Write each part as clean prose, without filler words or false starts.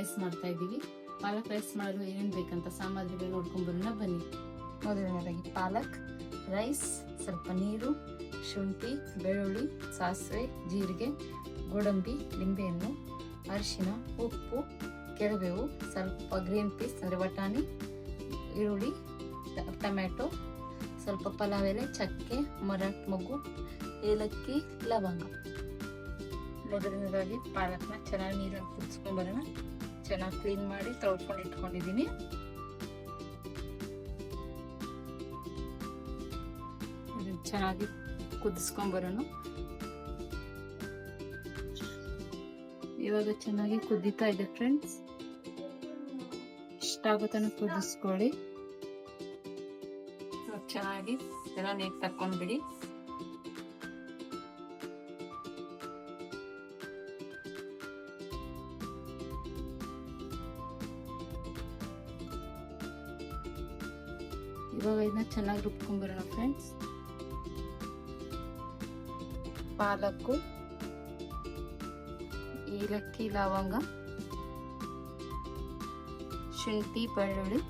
Rice ಮಾಡ್ತಾ ಇದ್ದೀವಿ. ಪಾಲಕ್ rice ಮಾಡಲು ಏನೇನು ಬೇಕಂತ ಸಾಮಗ್ರಿಗಳು ನೋಡ್ಕೊಂಬರೋಣ ಬನ್ನಿ. ಮೊದಲನೇದಾಗಿ ಪಾಲಕ್ ರೈಸ್, ಸ್ವಲ್ಪ ನೀರು, ಶುಂಠಿ, ಬೆಳ್ಳುಳ್ಳಿ, ಸಾಸಿವೆ, ಜೀರಿಗೆ, ಗೋಡಂಬಿ, ಲಿಂಬೆಹಣ್ಣು, ಅರಿಶಿನ, ಉಪ್ಪು, ಕೆರಬೇವು, ಸ್ವಲ್ಪ ಗ್ರೀನ್ ಪೀಸ್ ಅಂದರೆ ಬಟಾಣಿ, ಈರುಳ್ಳಿ, ಟೊಮ್ಯಾಟೊ, ಸ್ವಲ್ಪ ಪಲಾವ್ ಎಲೆ, ಚಕ್ಕೆ, ಮರಾಠ ಮೊಗ್ಗು, ಏಲಕ್ಕಿ, ಲವಂಗ. ಮೊದಲನೇದಾಗಿ ಪಾಲಕ್ನ ಚೆನ್ನಾಗಿ ನೀರಲ್ಲಿ ಕುದಿಸ್ಕೊಂಡ್ಬರೋಣ. ಚೆನ್ನಾಗಿ ಕ್ಲೀನ್ ಮಾಡಿ ತೊಳ್ಕೊಂಡು ಇಟ್ಕೊಂಡಿದ್ದೀನಿ. ಚೆನ್ನಾಗಿ ಕುದಿಸ್ಕೊಂಡ್ಬರೋಣ. ಇವಾಗ ಚೆನ್ನಾಗಿ ಕುದೀತಾ ಇದೆ ಫ್ರೆಂಡ್ಸ್. ಇಷ್ಟಾಗೋ ತನಕ ಕುದಿಸ್ಕೊಳ್ಳಿ. ಚೆನ್ನಾಗಿ ಎಲ್ಲ ನೀರು ತಕ್ಕೊಂಡ್ಬಿಡಿ. ಇವಾಗ ಇದನ್ನ ಚೆನ್ನಾಗಿ ರುಬ್ಕೊಂಡ್ಬರೋಣ ಫ್ರೆಂಡ್ಸ್. ಪಾಲಕ್ಕು, ಏಲಕ್ಕಿ, ಲವಂಗ, ಶುಂಠಿ, ಬೆಳ್ಳುಳ್ಳಿ.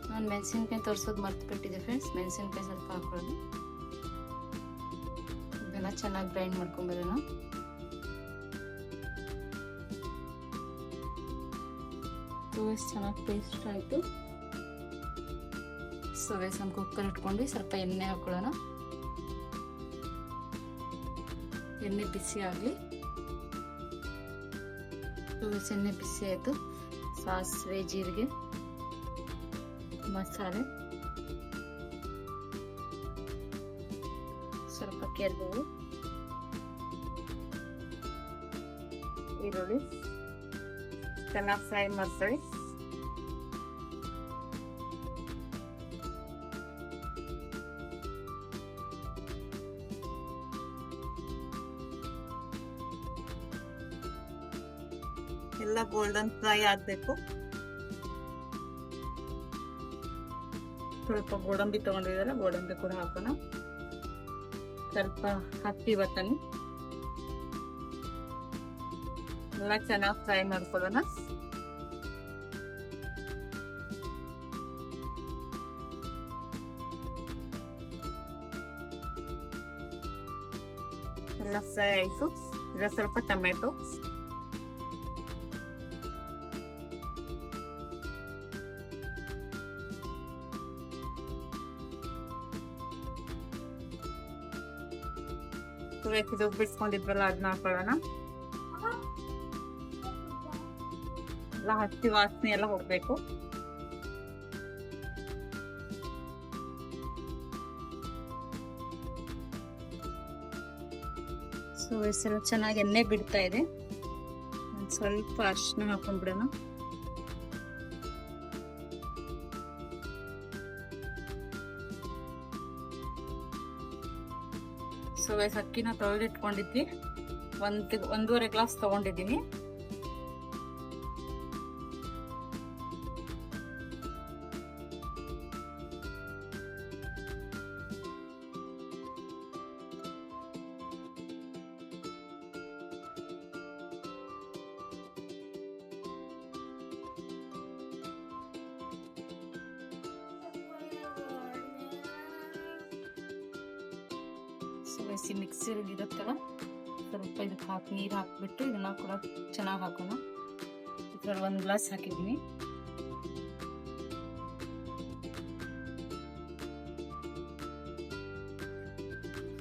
ನಾನು ಮೆಣಸಿನ್ಕಾಯಿ ತೋರಿಸೋದು ಮರ್ತು ಬಿಟ್ಟಿದ್ದೆ ಫ್ರೆಂಡ್ಸ್. ಮೆಣಸಿನ್ಕಾಯಿ ಸ್ವಲ್ಪ ಹಾಕೊಳ್ಳೋದು. ಇದೆಲ್ಲ ಚೆನ್ನಾಗಿ ಗ್ರೈಂಡ್ ಮಾಡ್ಕೊಂಡ್ಬರೋಣ. ಚೆನ್ನಾಗಿ ಪೇಸ್ಟ್ ಆಯಿತು. ಸ್ವಲ್ಪ ಕುಕ್ಕರ್ ಇಟ್ಕೊಂಡು ಸ್ವಲ್ಪ ಎಣ್ಣೆ ಹಾಕೊಳ್ಳೋಣ. ಎಣ್ಣೆ ಬಿಸಿ ಆಗಲಿ. ಎಣ್ಣೆ ಬಿಸಿ ಆಯಿತು. ಸಾಸಿವೆ, ಜೀರಿಗೆ, ಮಸಾಲೆ, ಸ್ವಲ್ಪ ಕೆರಬೇವು, ಈರುಳ್ಳಿ ಚೆನ್ನಾಗಿ ಫ್ರೈ ಮಾಡ್ಕೊಳ್ಳಿ. ಎಲ್ಲ ಗೋಲ್ಡನ್ ಫ್ರೈ ಆಗಬೇಕು. ಸ್ವಲ್ಪ ಗೋಡಂಬಿ ತಗೊಂಡಿದ್ದಾರೆ, ಗೋಡಂಬಿ ಕೂಡ ಹಾಕೋಣ. ಸ್ವಲ್ಪ ಹತ್ತಿ ಬಟಾಣಿ ಎಲ್ಲ ಚೆನ್ನಾಗಿ ಫ್ರೈ ಮಾಡ್ಕೊಳ್ಳೋಣ. ಎಲ್ಲ ಫ್ರೈ ಆಯಿತು. ಈಗ ಸ್ವಲ್ಪ ಟೊಮೆಟೊ, ಇದು ಬಿಡ್ಸ್ಕೊಂಡಿದ್ವಲ್ಲ ಅದನ್ನ ಹಾಕೊಳ್ಳೋಣ. ಎಲ್ಲ ಹತ್ತಿ ವಾಸನೆ ಎಲ್ಲ ಹೋಗ್ಬೇಕು. ಹೆಸರು ಚೆನ್ನಾಗಿ ಎಣ್ಣೆ ಬಿಡ್ತಾ ಇದೆ. ಸ್ವಲ್ಪ ಅರಿಶಿನ ಹಾಕೊಂಡ್ಬಿಡೋಣ. ಅಕ್ಕಿನ ತೊಳೆದಿಟ್ಕೊಂಡಿದ್ವಿ. 1.5 ಗ್ಲಾಸ್ ತಗೊಂಡಿದ್ದೀನಿ. ಮಿಕ್ಸಿ ಇರುತ್ತಲ್ಲ, ಸ್ವಲ್ಪ ಇದಕ್ಕೆ ಹಾಕಿ ನೀರು ಹಾಕಿಬಿಟ್ಟು ಇದನ್ನ ಕೂಡ ಚೆನ್ನಾಗಿ ಹಾಕೋಣ. ಇದ್ರಲ್ಲಿ 1 ಗ್ಲಾಸ್ ಹಾಕಿದ್ದೀನಿ.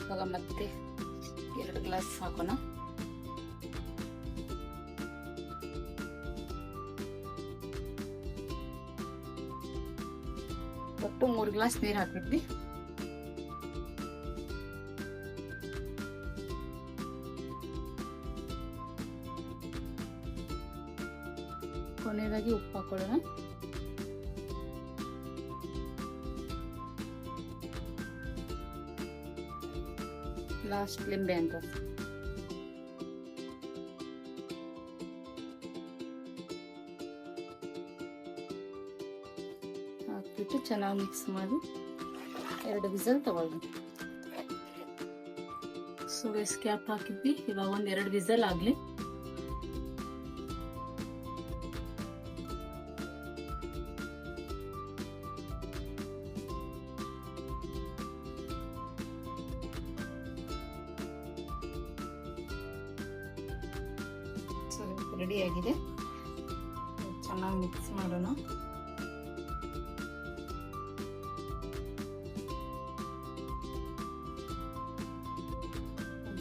ಇವಾಗ ಮತ್ತೆ 2 ಗ್ಲಾಸ್ ಹಾಕೋಣ. ಒಟ್ಟು 3 ಗ್ಲಾಸ್ ನೀರು ಹಾಕಿದ್ವಿ. ಕೊನೆಯದಾಗಿ ಉಪ್ಪು ಹಾಕೊಳ್ಳೋಣ. ಲಾಸ್ಟ್ ಲಿಂಬೆ ಅಂತ ಹಾಕ್ಬಿಟ್ಟು ಚೆನ್ನಾಗಿ ಮಿಕ್ಸ್ ಮಾಡಿ 2 ವಿಸಲ್ ತಗೊಳ್ಳಿ. ಸೊ ಕ್ಯಾಪ್ ಹಾಕಿದ್ವಿ. ಇವಾಗ 1-2 ವಿಸಲ್ ಆಗಲಿ. ರೆಡಿ ಆಗಿದೆ. ಚೆನ್ನಾಗಿ ಮಿಕ್ಸ್ ಮಾಡೋಣ.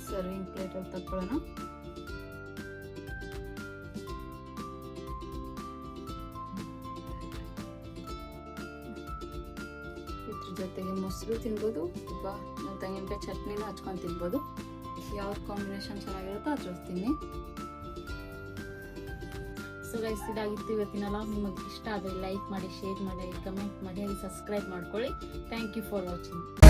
ಸರ್ವಿಂಗ್ ಪ್ಲೇಟ್ ಅಲ್ಲಿ ತಕೊಳ್ಳೋಣ. ಇದ್ರ ಜೊತೆಗೆ ಮೊಸರು ತಿನ್ಬೋದು ಅಥವಾ ತೆಂಗಿನಕಾಯಿ ಚಟ್ನಿನೂ ಹಚ್ಕೊಂಡು ತಿನ್ಬೋದು. ಯಾವ ಕಾಂಬಿನೇಷನ್ ಚೆನ್ನಾಗಿರುತ್ತೋ ಅದ್ರ ಜೊತೆ ತಿನ್ನಿ. ಸೊ ಗೈಸ್, ಇದಾಗಿತ್ತು ಇವತ್ತಿನ ಲಾಗ್. ನಿಮಗೆ ಇಷ್ಟ ಆದರೆ ಲೈಕ್ ಮಾಡಿ, ಶೇರ್ ಮಾಡಿ, ಕಮೆಂಟ್ ಮಾಡಿ, ಹಾಗೆ ಸಬ್ಸ್ಕ್ರೈಬ್ ಮಾಡ್ಕೊಳ್ಳಿ. Thank you for watching.